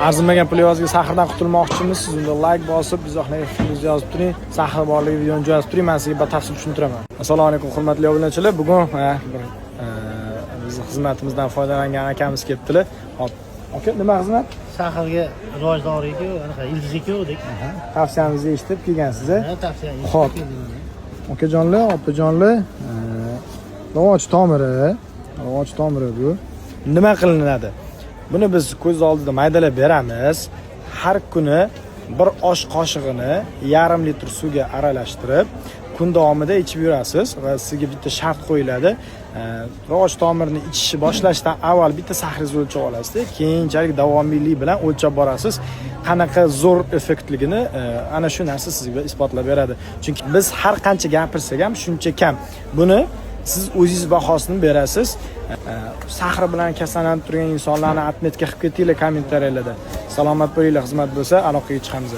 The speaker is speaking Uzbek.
Arzimagan pul evaziga sahrdan qutulmoqchimisiz? Unda like bosib, izohlarga fikringizni yozib turing. Sahar borligi videoni joylashtirib turing, men sizga batafsil tushuntiraman. Assalomu alaykum hurmatli obunachilar. Bugun biz xizmatimizdan foydalangan akamiz kelibdilar. Hop. Aka, nima xizmat? Shaharga rojdorlik-ku, anaqa ildizlik-ku dedik. Tavsiyamizni eshitib kelgansiz. Ha, tavsiya. Xo'p. Okajonlar, opajonlar, rivoj tomiri bu. Nima qilinadi? Buni biz ko'z oldida maydalab beramiz. Har kuni bir osh qoshig'ini yarim litr suvga aralashtirib, kun davomida ichib yurasiz va sizga bitta shart qo'yiladi. Rivoj tomirini ichishni boshlashdan avval bitta sahringizni o'lchab olasiz, keyinchalik davomiylik bilan o'lchab borasiz. Qanaqa zo'r effektligini ana shu narsa sizga isbotlab beradi. Chunki biz har qancha gapirsak ham shuncha kam. Buni siz o'zingiz bahosini berasiz. Sahri bilan kasallanib turgan insonlarni atmetga qilib ketinglar kommentariyalarda. Salomat bo'linglar, xizmat bo'lsa aloqaga chiqamiz.